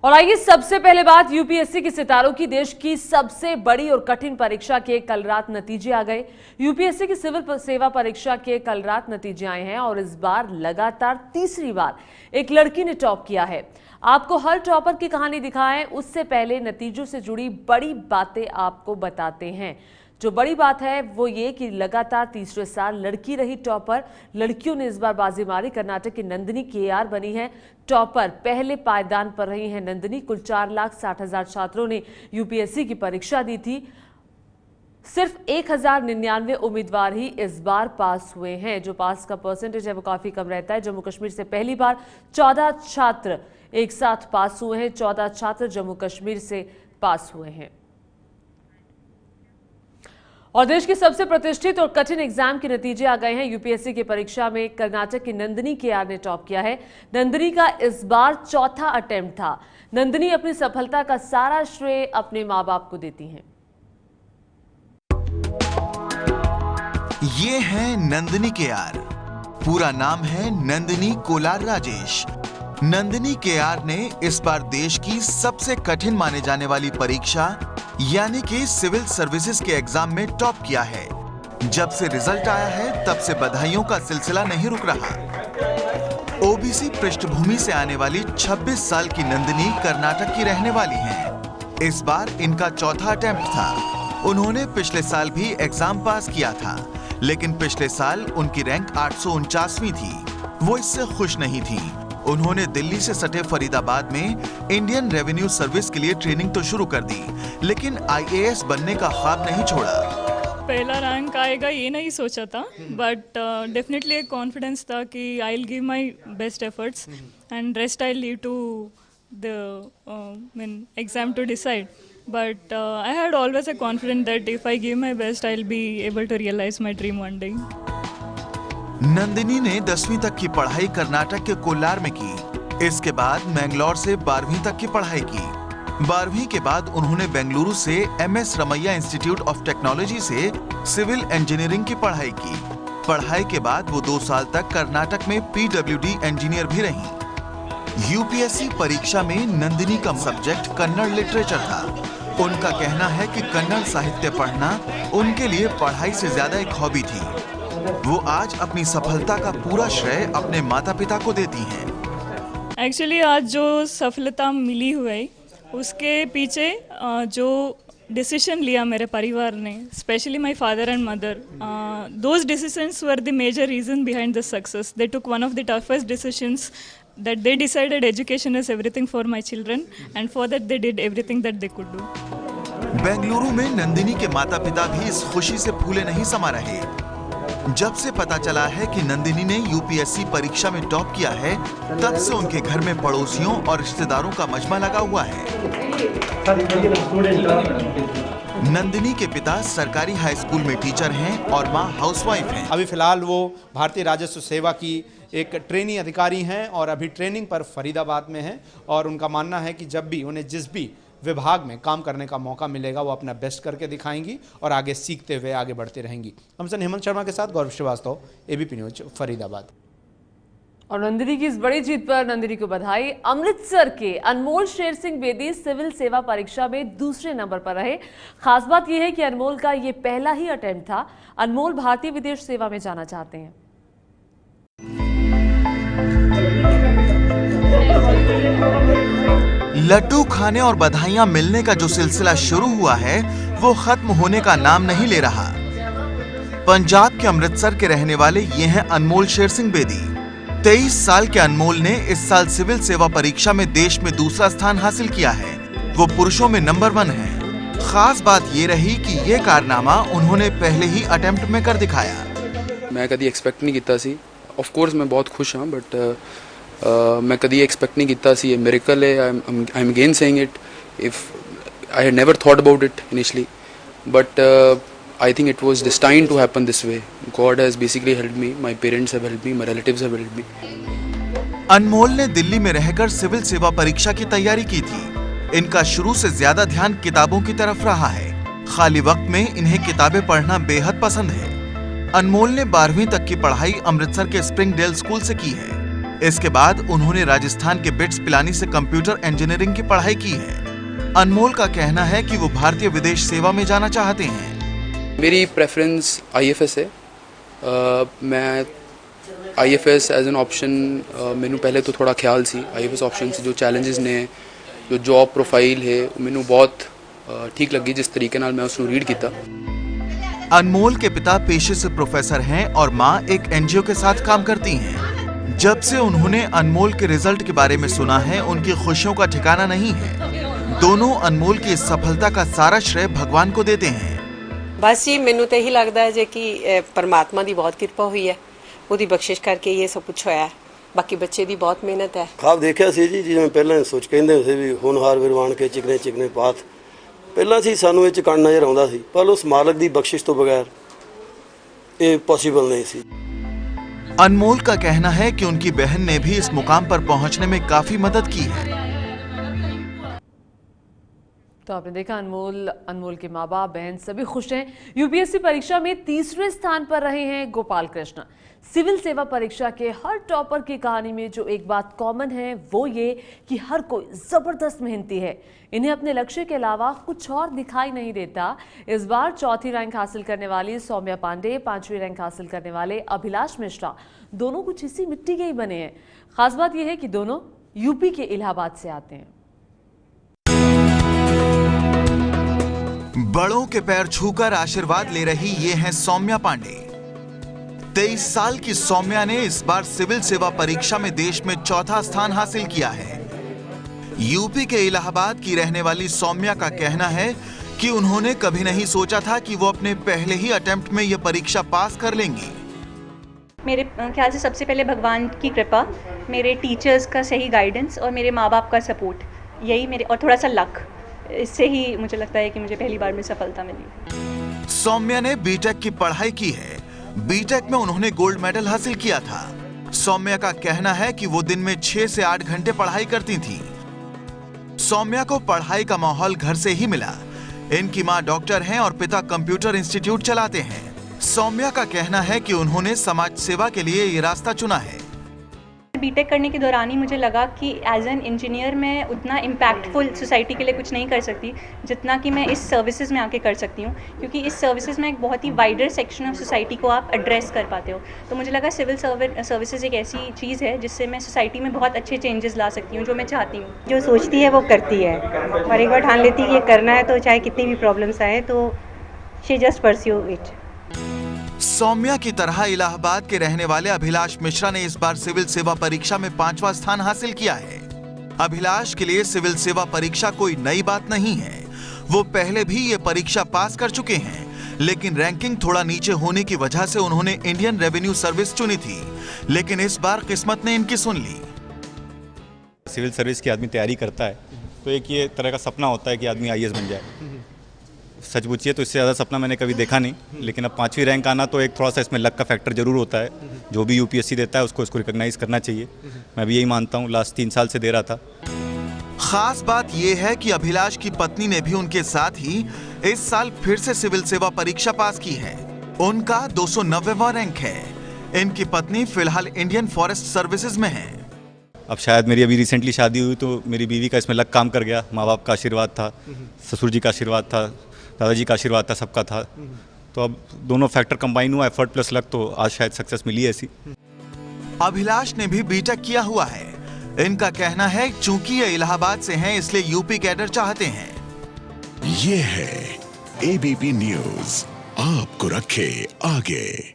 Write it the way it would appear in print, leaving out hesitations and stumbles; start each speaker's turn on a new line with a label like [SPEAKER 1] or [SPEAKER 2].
[SPEAKER 1] और आइए सबसे पहले बात यूपीएससी के सितारों की। देश की सबसे बड़ी और कठिन परीक्षा के कल रात नतीजे आ गए। यूपीएससी की सिविल सेवा परीक्षा के कल रात नतीजे आए हैं और इस बार लगातार तीसरी बार एक लड़की ने टॉप किया है। आपको हर टॉपर की कहानी दिखाएं, उससे पहले नतीजों से जुड़ी बड़ी बातें आपको बताते हैं। जो बड़ी बात है वो ये कि लगातार तीसरे साल लड़की रही टॉपर। लड़कियों ने इस बार बाजी मारी। कर्नाटक की नंदिनी केआर बनी है टॉपर। पहले पायदान पर रही है नंदिनी। कुल 4,60,000 छात्रों ने यूपीएससी की परीक्षा दी थी। सिर्फ 1,099 उम्मीदवार ही इस बार पास हुए हैं। जो पास का परसेंटेज है वो काफी कम रहता है। जम्मू कश्मीर से पहली बार 14 छात्र एक साथ पास हुए हैं। 14 छात्र जम्मू कश्मीर से पास हुए हैं। और देश के सबसे प्रतिष्ठित और कठिन एग्जाम के नतीजे आ गए हैं। यूपीएससी की परीक्षा में कर्नाटक की नंदिनी केआर ने टॉप किया है। नंदिनी का इस बार चौथा अटेम्प्ट था। नंदिनी अपनी सफलता का सारा श्रेय अपने मां बाप को देती हैं।
[SPEAKER 2] ये है नंदिनी केआर। पूरा नाम है नंदिनी कोलार राजेश। नंदिनी केआर ने इस बार देश की सबसे कठिन माने जाने वाली परीक्षा यानी कि सिविल सर्विसेज के एग्जाम में टॉप किया है। जब से रिजल्ट आया है तब से बधाइयों का सिलसिला नहीं रुक रहा। ओबीसी पृष्ठभूमि से आने वाली 26 साल की नंदिनी कर्नाटक की रहने वाली हैं। इस बार इनका चौथा अटेम्प्ट था। उन्होंने पिछले साल भी एग्जाम पास किया था, लेकिन पिछले साल उनकी रैंक 849वीं थी। वो इससे खुश नहीं थी। उन्होंने दिल्ली से सटे फरीदाबाद में इंडियन रेवेन्यू सर्विस के लिए ट्रेनिंग तो शुरू कर दी, लेकिन आईएएस बनने का ख्वाब नहीं छोड़ा।
[SPEAKER 3] पहला रैंक आएगा ये नहीं सोचा था, बट डेफिनेटली एक कॉन्फिडेंस था कि I will give my best efforts and rest I leave to the exam to decide. But I had always a confidence that if I give my best, I'll be able to realize my dream one day.
[SPEAKER 2] Nandini ने 10वीं तक की पढ़ाई कर्नाटक के कोलार में की। इसके बाद मैंगलोर से 12वीं तक की पढ़ाई की। 12वीं के बाद उन्होंने बेंगलुरु से MS Ramaiah Institute of Technology से सिविल इंजीनियरिंग की पढ़ाई की। पढ़ाई के बाद वो 2 साल तक कर्नाटक में पीडब्ल्यूडी इंजीनियर भी रही। यूपीएससी परीक्षा में नंदिनी का सब्जेक्ट कन्नड़ लिटरेचर था। उनका कहना है कि कन्नड़ साहित्य पढ़ना उनके लिए पढ़ाई से ज्यादा एक हॉबी थी। वो आज अपनी सफलता का पूरा श्रेय अपने माता पिता को देती हैं।
[SPEAKER 3] एक्चुअली आज जो सफलता मिली हुई है उसके पीछे जो डिसीजन लिया मेरे परिवार ने, specially my father and mother, those decisions were the major reason behind the success. They took one of the toughest decisions that they decided education is everything for my children and for that they did everything that they could do.
[SPEAKER 2] Bengaluru में नंदिनी के माता पिता भी इस खुशी से फूले नहीं समा रहे। जब से पता चला है कि नंदिनी ने यूपीएससी परीक्षा में टॉप किया है, तब से उनके घर में पड़ोसियों और रिश्तेदारों का मजमा लगा हुआ है। नंदिनी के पिता सरकारी हाई स्कूल में टीचर हैं और मां हाउसवाइफ हैं।
[SPEAKER 4] अभी फिलहाल वो भारतीय राजस्व सेवा की एक ट्रेनी अधिकारी हैं और अभी ट्रेनिंग पर फरीदाबाद में हैं। और उनका मानना है कि जब भी उन्हें जिस भी विभाग में काम करने का मौका मिलेगा वो अपना बेस्ट करके दिखाएंगी और आगे सीखते हुए आगे बढ़ते रहेंगी। हमसे हेमंत शर्मा के साथ गौरव श्रीवास्तव, एबीपी न्यूज, फरीदाबाद।
[SPEAKER 1] और नंदिनी की इस बड़ी जीत पर नंदिनी को बधाई। अमृतसर के अनमोल शेर सिंह बेदी सिविल सेवा परीक्षा में दूसरे नंबर पर रहे। खास बात यह है कि अनमोल का ये पहला ही अटेम्प्ट था। अनमोल भारतीय विदेश सेवा में जाना चाहते हैं।
[SPEAKER 2] लड्डू खाने और बधाइयां मिलने का जो सिलसिला शुरू हुआ है वो खत्म होने का नाम नहीं ले रहा। पंजाब के अमृतसर के रहने वाले ये हैं अनमोल शेर सिंह बेदी। 23 साल के अनमोल ने इस साल सिविल सेवा परीक्षा में देश में दूसरा स्थान हासिल किया है। वो पुरुषों में नंबर 1 है। खास बात ये रही कि ये कारनामा उन्होंने पहले ही अटेम्प्ट में कर दिखाया।
[SPEAKER 5] मैं कभी एक्सपेक्ट नहीं किया सी। ऑफ कोर्स मैं बहुत खुश हाँ, बट मैं कभी एक्सपेक्ट नहीं किया सी। ये मिरेकल है। I am again saying it. If I had never thought about it initially, but I think it was destined to happen this way. God has basically helped me. My parents have helped me. My relatives have helped me.
[SPEAKER 2] अनमोल ने दिल्ली में रहकर civil सेवा परीक्षा की तैयारी की थी। इनका शुरू से ज्यादा ध्यान किताबों की तरफ रहा है। खाली वक्त में इन्हें किताबें पढ़ना बेहद पसंद है। अनमोल ने 12वीं तक की पढ़ाई अमृतसर के स्प्रिंगडेल स्कूल से की है। इसके बाद उन्होंने राजस्थान के बिट्स पिलानी से कंप्यूटर इंजीनियरिंग की पढ़ाई की है। अनमोल का कहना है कि वो भारतीय विदेश सेवा में जाना चाहते हैं।
[SPEAKER 5] मेरी प्रेफरेंस IFS है। मैं IFS एज एन ऑप्शन मैनू पहले तो थोड़ा ख्याल सी IFS ऑप्शन से जो चैलेंजेस ने जो जॉब प्रोफाइल है मैनू बहुत ठीक लगी जिस तरीके नाल मैं उसको रीड किया।
[SPEAKER 2] अनमोल के पिता पेशे से प्रोफेसर हैं और मां एक NGO के साथ काम करती हैं। जब से उन्होंने अनमोल के रिजल्ट के बारे में सुना है, उनकी खुशियों का ठिकाना नहीं है। दोनों अनमोल की इस सफलता का सारा श्रेय भगवान को देते हैं।
[SPEAKER 6] बस जी मैनू तो यही लगता है जे कि परमात्मा की बहुत कृपा हुई है, ਉਹਦੀ ਬਖਸ਼ਿਸ਼ ਕਰਕੇ ਇਹ ਸਭ ਕੁਝ ਹੋਇਆ ਹੈ। ਬਾਕੀ ਬੱਚੇ ਦੀ ਬਹੁਤ ਮਿਹਨਤ ਹੈ।
[SPEAKER 7] ਖਾਬ ਦੇਖਿਆ ਸੀ ਜੀ, ਜਿਵੇਂ ਪਹਿਲਾਂ ਸੋਚ ਕਹਿੰਦੇ ਹੁੰਦੇ ਵੀ ਹੋਣਹਾਰ ਵਿਰਵਾਨ ਕੇ ਚਿਕਨੇ ਚਿਕਨੇ ਪਾਤ, ਪਹਿਲਾਂ ਸੀ ਸਾਨੂੰ ਇਹ ਚਕਣ ਨਜ਼ਰ ਆਉਂਦਾ ਸੀ, ਪਰ ਉਸ ਮਾਲਕ ਦੀ ਬਖਸ਼ਿਸ਼ ਤੋਂ ਬਗੈਰ ਇਹ ਪੋਸੀਬल नहीं ਸੀ।
[SPEAKER 2] अनमोल का कहना है कि उनकी बहन ने भी इस मुकाम पर पहुंचने में काफी मदद की है।
[SPEAKER 1] तो आपने देखा अनमोल के माँ बाप बहन सभी खुश हैं। यूपीएससी परीक्षा में तीसरे स्थान पर रहे हैं गोपाल कृष्ण। सिविल सेवा परीक्षा के हर टॉपर की कहानी में जो एक बात कॉमन है वो ये कि हर कोई जबरदस्त मेहनती है। इन्हें अपने लक्ष्य के अलावा कुछ और दिखाई नहीं देता। इस बार चौथी रैंक हासिल करने वाली सौम्या पांडे, 5वीं रैंक हासिल करने वाले अभिलाष मिश्रा दोनों कुछ इसी मिट्टी के ही बने हैं। खास बात यह है कि दोनों यूपी के इलाहाबाद से आते हैं।
[SPEAKER 2] बड़ों के पैर छूकर आशीर्वाद ले रही ये हैं सौम्या पांडे। 23 साल की सौम्या ने इस बार सिविल सेवा परीक्षा में देश में चौथा स्थान हासिल किया है। यूपी के इलाहाबाद की रहने वाली सौम्या का कहना है कि उन्होंने कभी नहीं सोचा था कि वो अपने पहले ही अटेम्प्ट में ये परीक्षा पास कर लेंगी।
[SPEAKER 8] मेरे ख्याल से सबसे पहले भगवान की कृपा, मेरे टीचर्स का सही गाइडेंस और मेरे माँ बाप का सपोर्ट, यही मेरे और थोड़ा सा लक, इससे ही मुझे लगता है कि मुझे पहली बार में सफलता मिली।
[SPEAKER 2] सौम्या ने बीटेक की पढ़ाई की है। बीटेक में उन्होंने गोल्ड मेडल हासिल किया था। सौम्या का कहना है कि वो दिन में 6 से 8 घंटे पढ़ाई करती थी। सौम्या को पढ़ाई का माहौल घर से ही मिला। इनकी मां डॉक्टर हैं और पिता कंप्यूटर इंस्टीट्यूट चलाते हैं। सौम्या का कहना है कि उन्होंने समाज सेवा के लिए ये रास्ता चुना है।
[SPEAKER 8] बीटेक करने के दौरान ही मुझे लगा कि एज एन इंजीनियर मैं उतना इम्पैक्टफुल सोसाइटी के लिए कुछ नहीं कर सकती जितना कि मैं इस सर्विसेज में आके कर सकती हूँ, क्योंकि इस सर्विसेज में एक बहुत ही वाइडर सेक्शन ऑफ सोसाइटी को आप एड्रेस कर पाते हो। तो मुझे लगा सिविल सर्विसेज एक ऐसी चीज़ है जिससे मैं सोसाइटी में बहुत अच्छे चेंजेस ला सकती हूँ, जो मैं चाहती हूँ।
[SPEAKER 9] जो सोचती है वो करती है, और एक बार ठान लेती है कि ये करना है तो चाहे कितनी भी प्रॉब्लम्स आए तो she just pursue it.
[SPEAKER 2] Saumya की तरह इलाहाबाद के रहने वाले अभिलाष मिश्रा ने इस बार सिविल सेवा परीक्षा में 5वां स्थान हासिल किया है। अभिलाष के लिए सिविल सेवा परीक्षा कोई नई बात नहीं है। वो पहले भी ये परीक्षा पास कर चुके हैं, लेकिन रैंकिंग थोड़ा नीचे होने की वजह से उन्होंने इंडियन रेवेन्यू सर्विस चुनी थी, लेकिन इस बार किस्मत ने इनकी सुन ली।
[SPEAKER 10] सिविल सर्विस की आदमी तैयारी करता है तो एक ये तरह का सपना होता है कि आदमी IAS बन जाए। सच पूछिए तो इससे ज़्यादा सपना मैंने कभी देखा नहीं, लेकिन अब 5वीं रैंक आना तो एक थोड़ा सा इसमें लक का फैक्टर जरूर होता है। जो भी UPSC देता है उसको इसको रिकॉग्नाइज करना चाहिए। मैं भी यही मानता हूँ, लास्ट 3 साल से दे रहा था।
[SPEAKER 2] खास बात यह है कि अभिलाष की पत्नी ने भी उनके साथ ही इस साल फिर से सिविल सेवा परीक्षा पास की है। उनका 290वां रैंक है। इनकी पत्नी फिलहाल इंडियन फॉरेस्ट सर्विसेज में है।
[SPEAKER 10] अब शायद मेरी अभी रिसेंटली शादी हुई तो मेरी बीवी का इसमें लक काम कर गया। माँ बाप का आशीर्वाद था, ससुर जी का आशीर्वाद था, दादाजी का आशीर्वाद था, सबका था। तो अब दोनों फैक्टर कंबाइन हुआ, एफर्ट प्लस लक, तो आज शायद सक्सेस मिली है ऐसी।
[SPEAKER 2] अभिलाष ने भी बीटेक किया हुआ है। इनका कहना है चूंकि ये इलाहाबाद से हैं इसलिए यूपी कैडर चाहते हैं।
[SPEAKER 11] ये है ABP न्यूज़, आपको रखे आगे।